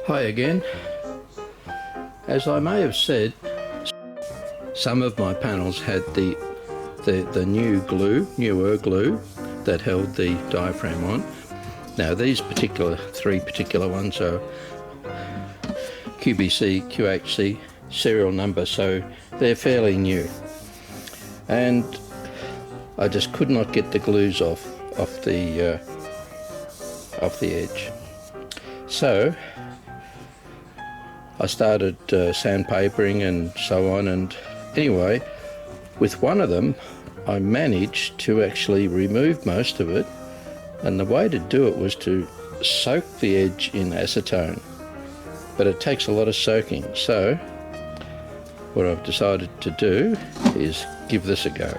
Hi again. As I may have said, some of my panels had the newer glue that held the diaphragm on. Now these three particular ones are QBC, QHC serial number, so they're fairly new. And I just could not get the glues off the edge. So I started sandpapering and so on, and anyway, with one of them I managed to actually remove most of it, and the way to do it was to soak the edge in acetone, but it takes a lot of soaking. So what I've decided to do is give this a go.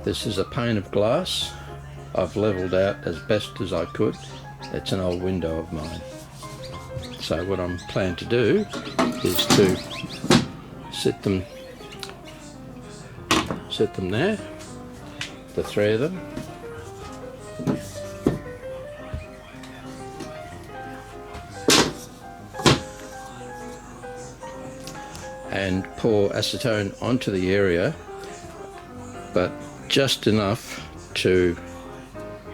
This is a pane of glass I've levelled out as best as I could. It's an old window of mine. So what I'm planning to do is to set them there, the three of them. And pour acetone onto the area, but just enough to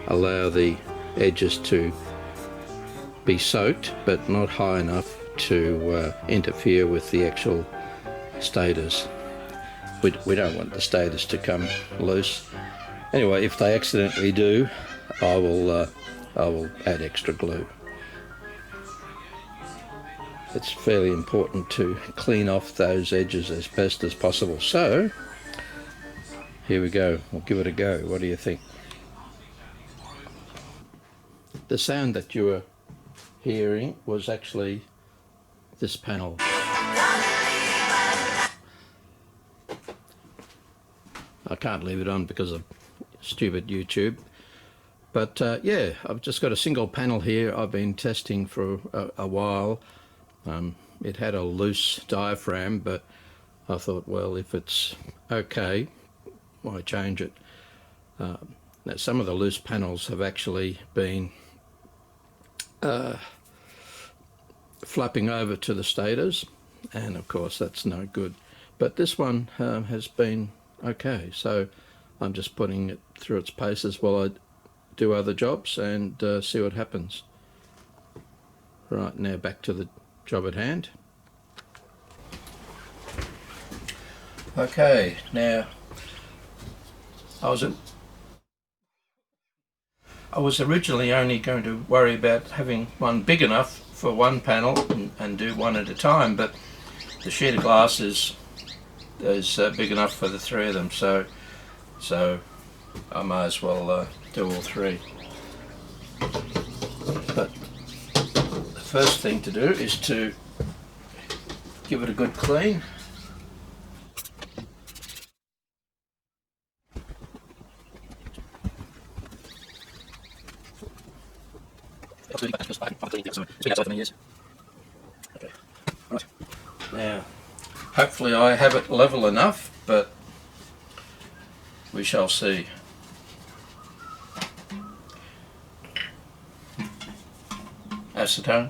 allow the edges to be soaked, but not high enough to interfere with the actual stators. We don't want the stators to come loose. Anyway, if they accidentally do, I will add extra glue. It's fairly important to clean off those edges as best as possible. So here we go. We'll give it a go. What do you think? The sound that you were hearing was actually this panel. I can't leave it on because of stupid YouTube. But yeah, I've just got a single panel here I've been testing for a while. It had a loose diaphragm, but I thought, well, if it's okay, why change it? Now, some of the loose panels have actually been flapping over to the stators, and of course that's no good. But this one has been okay, so I'm just putting it through its paces while I do other jobs and see what happens. Right, now back to the job at hand. Okay, now I was originally only going to worry about having one big enough for one panel and do one at a time, but the sheet of glass is big enough for the three of them, so I might as well do all three. But the first thing to do is to give it a good clean. Okay. Right. Now, hopefully I have it level enough, but we shall see. Acetone.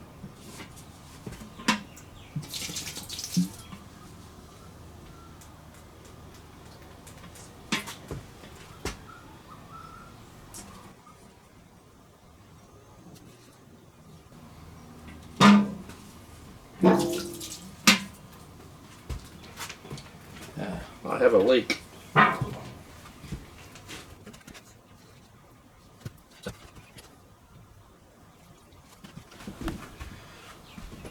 I have a leak.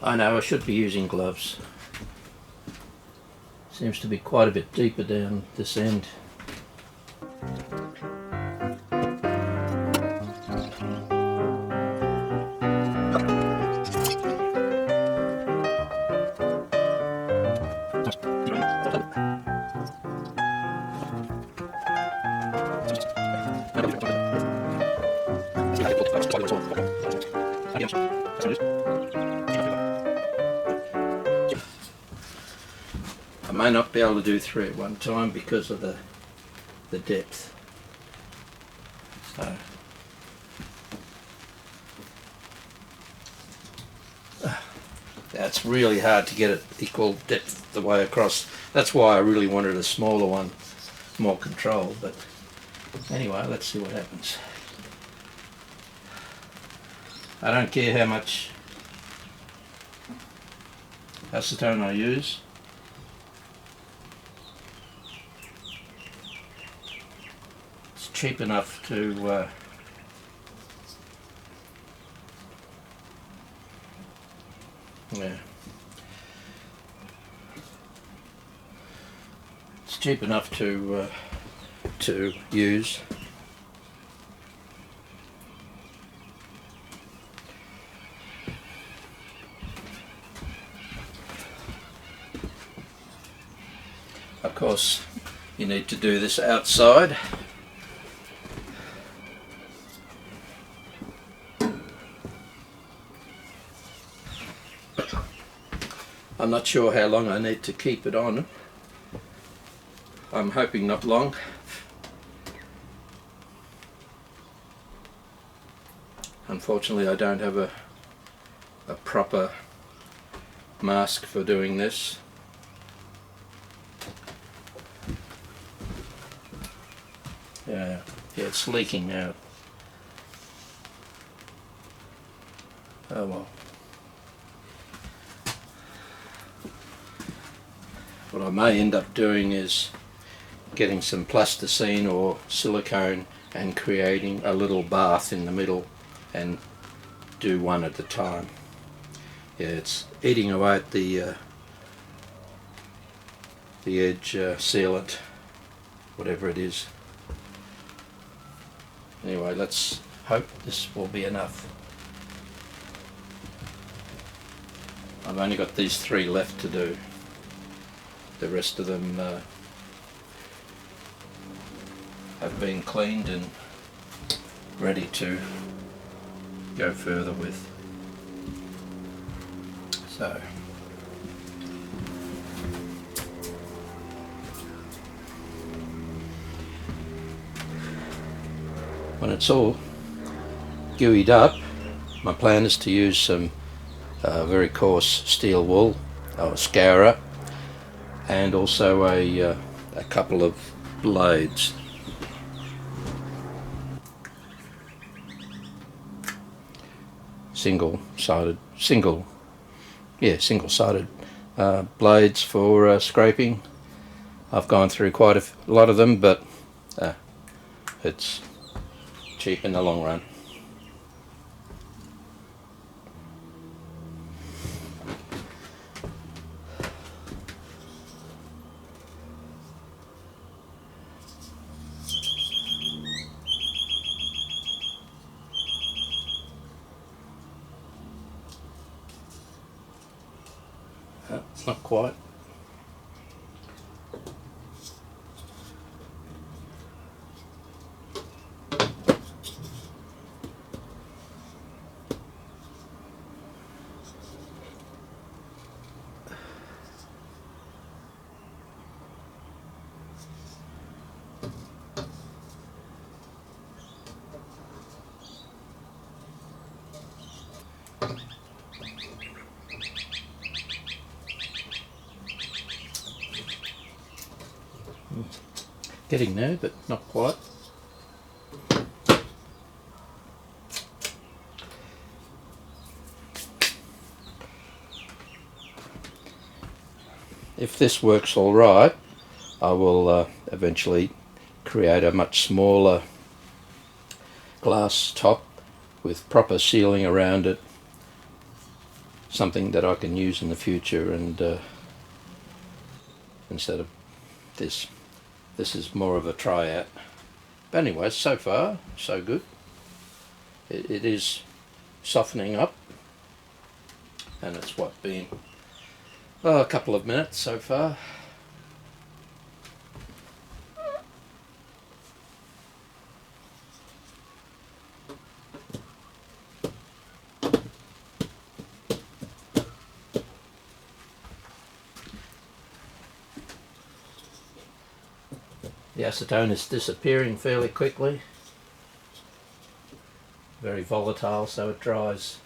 I know I should be using gloves. Seems to be quite a bit deeper down this end. I may not be able to do three at one time because of the depth. So It's really hard to get it equal depth the way across. That's why I really wanted a smaller one, more control. But anyway, let's see what happens. I don't care how much acetone I use. It's cheap enough to yeah. It's cheap enough to use. Of course, you need to do this outside. I'm not sure how long I need to keep it on. I'm hoping not long. Unfortunately, I don't have a proper mask for doing this. Yeah, it's leaking now. Oh well. What I may end up doing is getting some plasticine or silicone and creating a little bath in the middle and do one at a time. Yeah, it's eating away at the edge sealant, whatever it is. Anyway, let's hope this will be enough. I've only got these 3 left to do. The rest of them have been cleaned and ready to go further with. So when it's all gooeyed up, my plan is to use some very coarse steel wool or scourer, and also a couple of blades. Single-sided blades for scraping. I've gone through quite a lot of them, but it's cheap in the long run. Not quite. Getting there, but not quite. If this works all right, I will eventually create a much smaller glass top with proper sealing around it, something that I can use in the future, and instead of this. This is more of a tryout. But anyway, so far, so good. It is softening up, and it's been a couple of minutes so far. The acetone is disappearing fairly quickly. Very volatile, so it dries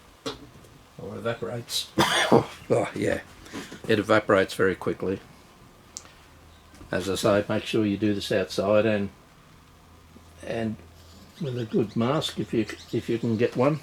or evaporates. Oh yeah, it evaporates very quickly. As I say, make sure you do this outside and with a good mask if you can get one.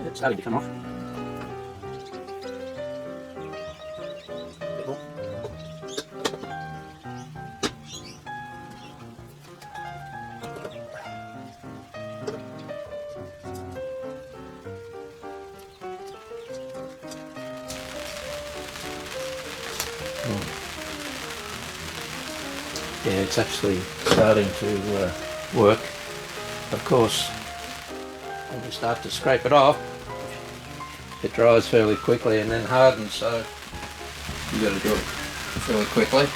It's starting to come off. Yeah, it's actually starting to work. Of course, when you start to scrape it off, it dries fairly quickly and then hardens, so you've got to do it fairly quickly.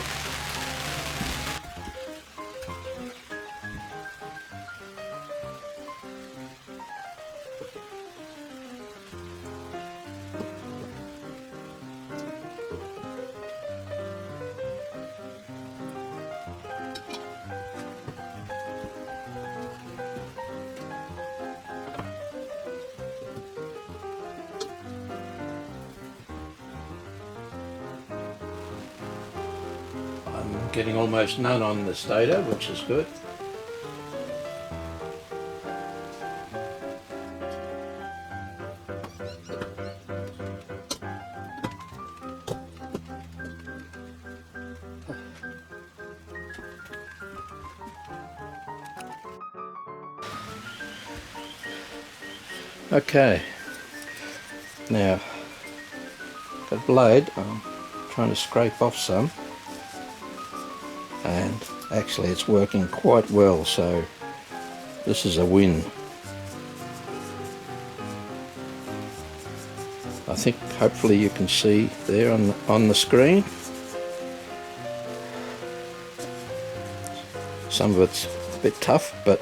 I'm getting almost none on this data, which is good. Okay, now the blade, I'm trying to scrape off some, and actually it's working quite well, so this is a win. I think hopefully you can see there on the screen. Some of it's a bit tough, but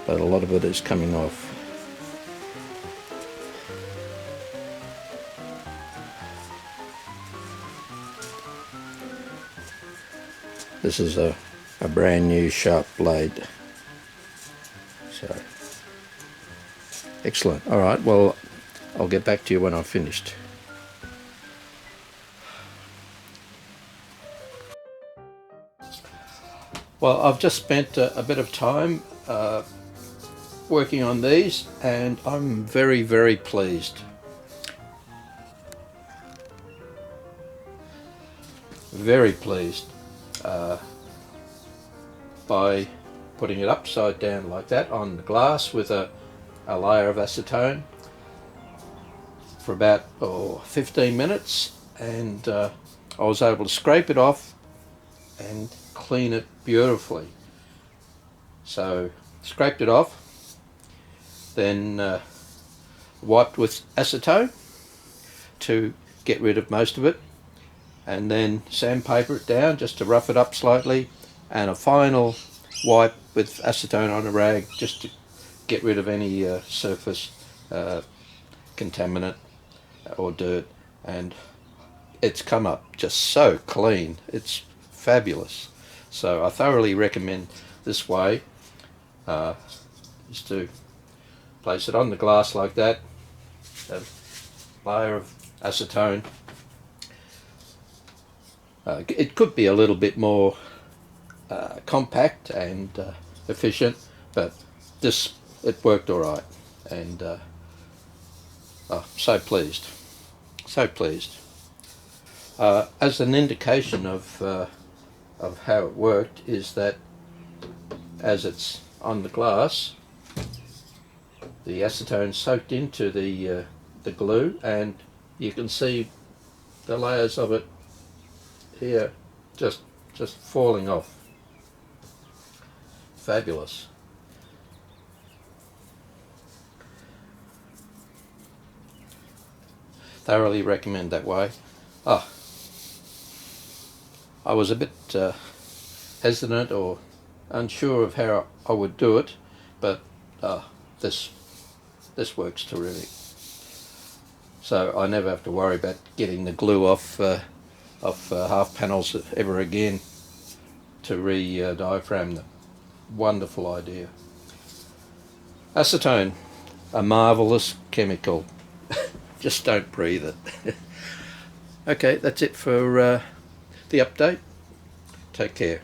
a lot of it is coming off. This is a brand new sharp blade. So, excellent. All right, well, I'll get back to you when I've finished. Well, I've just spent a bit of time working on these, and I'm very, very pleased. Very pleased by putting it upside down like that on the glass with a layer of acetone for about 15 minutes, and I was able to scrape it off and clean it beautifully. So scraped it off, then wiped with acetone to get rid of most of it, and then sandpaper it down just to rough it up slightly, and a final wipe with acetone on a rag just to get rid of any surface contaminant or dirt, and it's come up just so clean. It's fabulous. So I thoroughly recommend this way, just to place it on the glass like that, a layer of acetone. It could be a little bit more compact and efficient, but it worked all right, and so pleased, so pleased. As an indication of how it worked is that as it's on the glass, the acetone soaked into the glue, and you can see the layers of it here just falling off. fabulous. Thoroughly recommend that way. Oh, I was a bit hesitant or unsure of how I would do it, but this works terrific. So I never have to worry about getting the glue off half panels ever again to re-diaphragm them. Wonderful idea. Acetone, a marvellous chemical. Just don't breathe it. Okay, that's it for the update. Take care.